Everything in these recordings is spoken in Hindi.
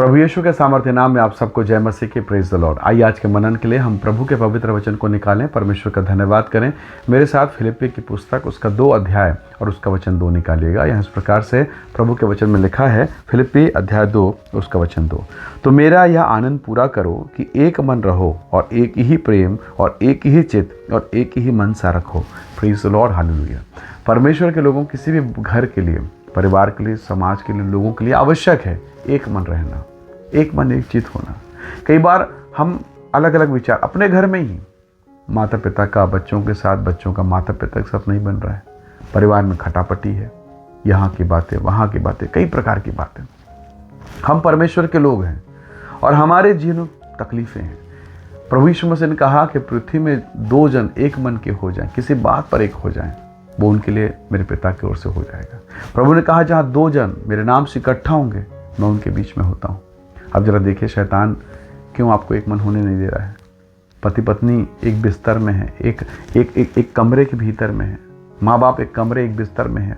प्रभु यीशु के सामर्थ्य नाम में आप सबको जय मसीह की। Praise the Lord. आइए आज के मनन के लिए हम प्रभु के पवित्र वचन को निकालें, परमेश्वर का धन्यवाद करें। मेरे साथ फिलिप्पी की पुस्तक उसका 2 अध्याय और उसका वचन 2 निकालिएगा। यहाँ इस प्रकार से प्रभु के वचन में लिखा है, फिलिप्पी अध्याय 2 उसका वचन 2। तो मेरा यह आनंद पूरा करो कि एक मन रहो और एक ही प्रेम और एक ही चित्त और एक ही मन सा रखो। Praise the Lord, hallelujah. परमेश्वर के लोगों किसी भी घर के लिए, परिवार के लिए, समाज के लिए, लोगों के लिए आवश्यक है एक मन रहना, एक मन एक चित होना। कई बार हम अलग अलग विचार अपने घर में ही, माता पिता का बच्चों के साथ, बच्चों का माता पिता के साथ नहीं बन रहा है। परिवार में खटापटी है, यहाँ की बातें, वहाँ की बातें, कई प्रकार की बातें। हम परमेश्वर के लोग हैं और हमारे जीवन में तकलीफें हैं। प्रभु यीशु मसीह ने कहा कि पृथ्वी में 2 जन एक मन के हो जाएं, किसी बात पर एक हो जाएं, वो उनके लिए मेरे पिता की ओर से हो जाएगा। प्रभु ने कहा, जहाँ 2 जन मेरे नाम से इकट्ठा होंगे, मैं उनके बीच में होता हूँ। अब जरा देखिए, शैतान क्यों आपको एक मन होने नहीं दे रहा है। पति पत्नी एक बिस्तर में है, एक कमरे के भीतर में है। माँ बाप एक कमरे, एक बिस्तर में है।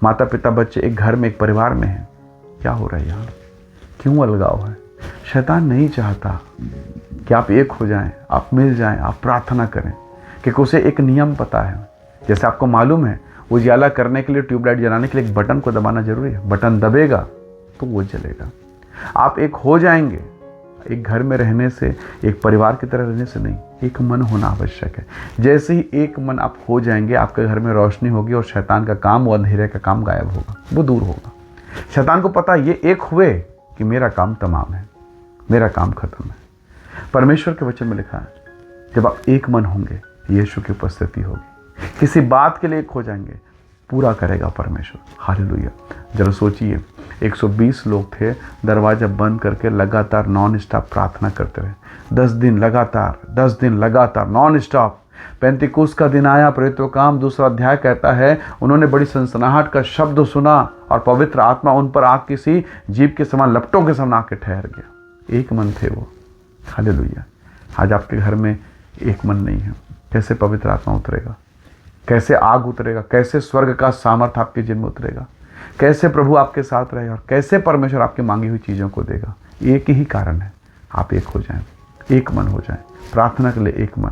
माता पिता बच्चे एक घर में, एक परिवार में है। क्या हो रहा है यहाँ? क्यों अलगाव है? शैतान नहीं चाहता कि आप एक हो जाएं, आप मिल जाएं, आप प्रार्थना करें। क्योंकि उसे एक नियम पता है। जैसे आपको मालूम है, उजाला करने के लिए, ट्यूबलाइट जलाने के लिए एक बटन को दबाना जरूरी है। बटन दबेगा तो वो जलेगा। आप एक हो जाएंगे। एक घर में रहने से, एक परिवार की तरह रहने से नहीं, एक मन होना आवश्यक है। जैसे ही एक मन आप हो जाएंगे, आपके घर में रोशनी होगी और शैतान का काम, वो अंधेरे का काम गायब होगा, वो दूर होगा। शैतान को पता ये एक हुए कि मेरा काम तमाम है, मेरा काम खत्म है। परमेश्वर के वचन में लिखा है, जब आप एक मन होंगे, यीशु की उपस्थिति होगी। किसी बात के लिए एक हो जाएंगे, पूरा करेगा परमेश्वर। हालेलुया। जरा सोचिए, 120 लोग थे, दरवाजा बंद करके लगातार नॉन स्टॉप प्रार्थना करते रहे। 10 दिन लगातार नॉन स्टॉप। पेंतिकुस्त का दिन आया, प्रेरितों का काम 2 अध्याय कहता है, उन्होंने बड़ी सनसनाहट का शब्द सुना और पवित्र आत्मा उन पर आग किसी जीभ के समान, लपटों के समान आके ठहर गया। एक मन थे वो। हालेलुया। आज आपके घर में एक मन नहीं है, कैसे पवित्र आत्मा उतरेगा? कैसे आग उतरेगा? कैसे स्वर्ग का सामर्थ आपके जीवन में उतरेगा? कैसे प्रभु आपके साथ रहेगा और कैसे परमेश्वर आपकी मांगी हुई चीज़ों को देगा? एक ही कारण है, आप एक हो जाएं, एक मन हो जाएं। प्रार्थना के लिए एक मन,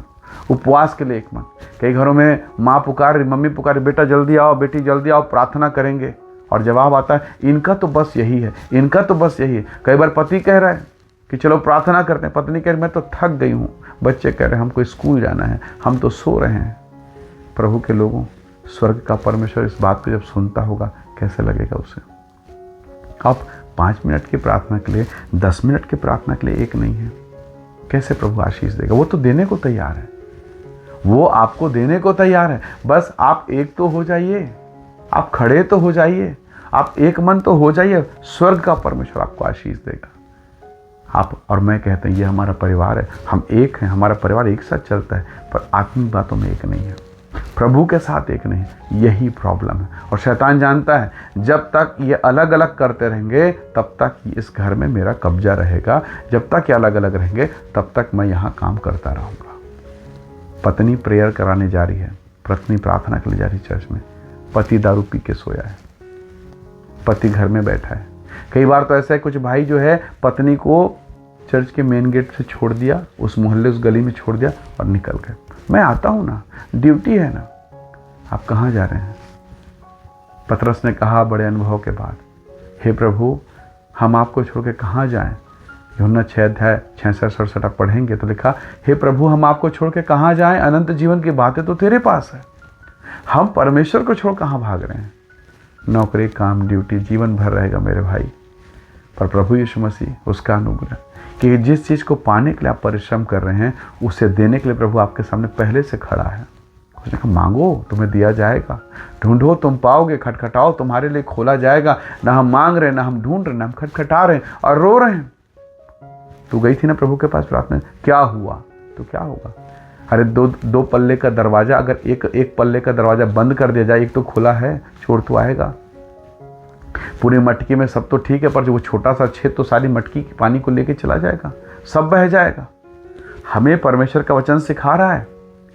उपवास के लिए एक मन। कई घरों में माँ पुकार, मम्मी पुकार, बेटा जल्दी आओ, बेटी जल्दी आओ, प्रार्थना करेंगे, और जवाब आता है, इनका तो बस यही है, इनका तो बस यही है। कई बार पति कह रहा है कि चलो प्रार्थना करते हैं, पत्नी कह रही मैं तो थक गई हूँ। बच्चे कह रहे हैं हमको स्कूल जाना है, हम तो सो रहे हैं। प्रभु के लोगों, स्वर्ग का परमेश्वर इस बात को जब सुनता होगा, कैसे लगेगा उसे? आप 5 मिनट की प्रार्थना के लिए, 10 मिनट की प्रार्थना के लिए एक नहीं है, कैसे प्रभु आशीष देगा? वो तो देने को तैयार है, वो आपको देने को तैयार है। बस आप एक तो हो जाइए, आप खड़े तो हो जाइए, आप एक मन तो हो जाइए। स्वर्ग का परमेश्वर आपको आशीष देगा। आप और मैं कहते हैं ये हमारा परिवार है, हम एक हैं, हमारा परिवार एक साथ चलता है, पर आत्मिक बातों में एक नहीं है, प्रभु के साथ एक नहीं है। यही प्रॉब्लम है। और शैतान जानता है, जब तक ये अलग अलग करते रहेंगे, तब तक इस घर में मेरा कब्जा रहेगा। जब तक ये अलग अलग रहेंगे, तब तक मैं यहाँ काम करता रहूँगा। पत्नी प्रेयर कराने जा रही है, पत्नी प्रार्थना के लिए जा रही चर्च में, पति दारू पी के सोया है, पति घर में बैठा है। कई बार तो ऐसा है, कुछ भाई जो है पत्नी को चर्च के मेन गेट से छोड़ दिया, उस मोहल्ले, उस गली में छोड़ दिया और निकल गए। मैं आता हूँ ना, ड्यूटी है ना। आप कहाँ जा रहे हैं? पतरस ने कहा बड़े अनुभव के बाद, हे प्रभु, हम आपको छोड़ के कहाँ जाएं? यूहन्ना 6 अध्याय 66-67 आप पढ़ेंगे तो लिखा, हे प्रभु, हम आपको छोड़ के कहाँ जाएं? अनंत जीवन की बातें तो तेरे पास है। हम परमेश्वर को छोड़ कहाँ भाग रहे हैं? नौकरी, काम, ड्यूटी जीवन भर रहेगा मेरे भाई, पर प्रभु यीशु मसीह, उसका अनुग्रह कि जिस चीज़ को पाने के लिए आप परिश्रम कर रहे हैं, उसे देने के लिए प्रभु आपके सामने पहले से खड़ा है। उसने कहा, मांगो तुम्हें दिया जाएगा, ढूंढो तुम पाओगे, खटखटाओ तुम्हारे लिए खोला जाएगा। ना हम मांग रहे, ना हम ढूंढ रहे, ना हम खटखटा रहे हैं और रो रहे हैं। तू गई थी ना प्रभु के पास प्रार्थना, क्या हुआ? तो क्या होगा? अरे दो पल्ले का दरवाजा, अगर एक पल्ले का दरवाजा बंद कर दिया जाए, एक तो खुला है, चोर तो आएगा। पूरी मटकी में सब तो ठीक है, पर जो वो छोटा सा छेद तो सारी मटकी की पानी को लेके चला जाएगा, सब बह जाएगा। हमें परमेश्वर का वचन सिखा रहा है,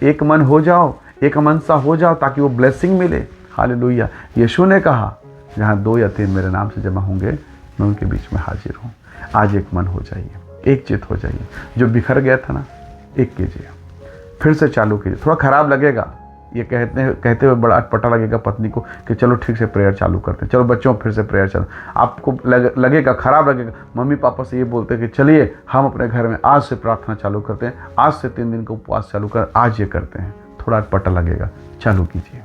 एक मन हो जाओ, एक मन सा हो जाओ, ताकि वो ब्लेसिंग मिले। हालेलुया। यीशु ने कहा, जहाँ 2 या 3 मेरे नाम से जमा होंगे, मैं उनके बीच में हाजिर हूँ। आज एक मन हो जाइए, एक चित हो जाइए। जो बिखर गया था ना, एक कीजिए, फिर से चालू कीजिए। थोड़ा खराब लगेगा, ये कहते हुए बड़ा अटपटा लगेगा पत्नी को कि चलो ठीक से प्रेयर चालू करते हैं, चलो बच्चों फिर से प्रेयर चालू। आपको लगेगा, खराब लगेगा। मम्मी पापा से ये बोलते हैं कि चलिए हम अपने घर में आज से प्रार्थना चालू करते हैं, आज से 3 दिन का उपवास चालू कर, आज ये करते हैं। थोड़ा अटपटा लगेगा, चालू कीजिए।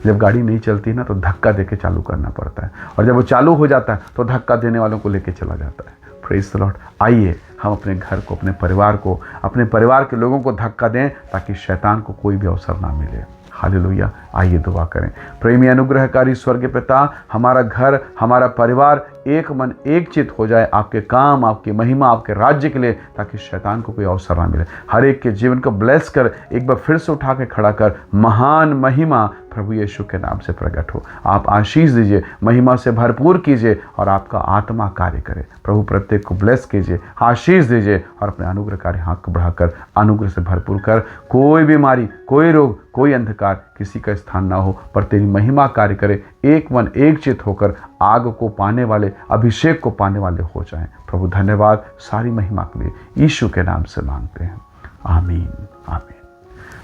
जब गाड़ी नहीं चलती ना तो धक्का देके चालू करना पड़ता है, और जब वो चालू हो जाता है तो धक्का देने वालों को लेके चला जाता है। Praise the Lord. आइए हम अपने घर को, अपने परिवार के लोगों को धक्का दें ताकि शैतान को कोई भी अवसर ना मिले। हालेलुया। आइए दुआ करें। प्रेमी अनुग्रहकारी स्वर्गीय पिता, हमारा घर, हमारा परिवार एक मन एक चित हो जाए आपके काम, आपकी महिमा, आपके राज्य के लिए, ताकि शैतान को कोई अवसर ना मिले। हर एक के जीवन को ब्लेस कर, एक बार फिर से उठा के खड़ा कर। महान महिमा प्रभु यीशु के नाम से प्रकट हो। आप आशीष दीजिए, महिमा से भरपूर कीजिए और आपका आत्मा कार्य करे। प्रभु प्रत्येक को ब्लेस कीजिए, आशीष दीजिए और अपने अनुग्रहकारी हाथ को बढ़ाकर अनुग्रह से भरपूर कर। कोई बीमारी, कोई रोग, कोई अंधकार किसी का स्थान ना हो, पर तेरी महिमा कार्य करे। एक मन एक चित होकर आग को पाने वाले, अभिषेक को पाने वाले हो जाएं। प्रभु धन्यवाद, सारी महिमा के लिए यीशु के नाम से मांगते हैं। आमीन, आमीन।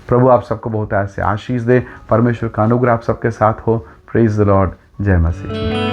प्रभु आप सबको बहुत ऐसे आशीष दे। परमेश्वर का अनुग्रह आप सबके साथ हो। Praise the Lord. जय मसीह।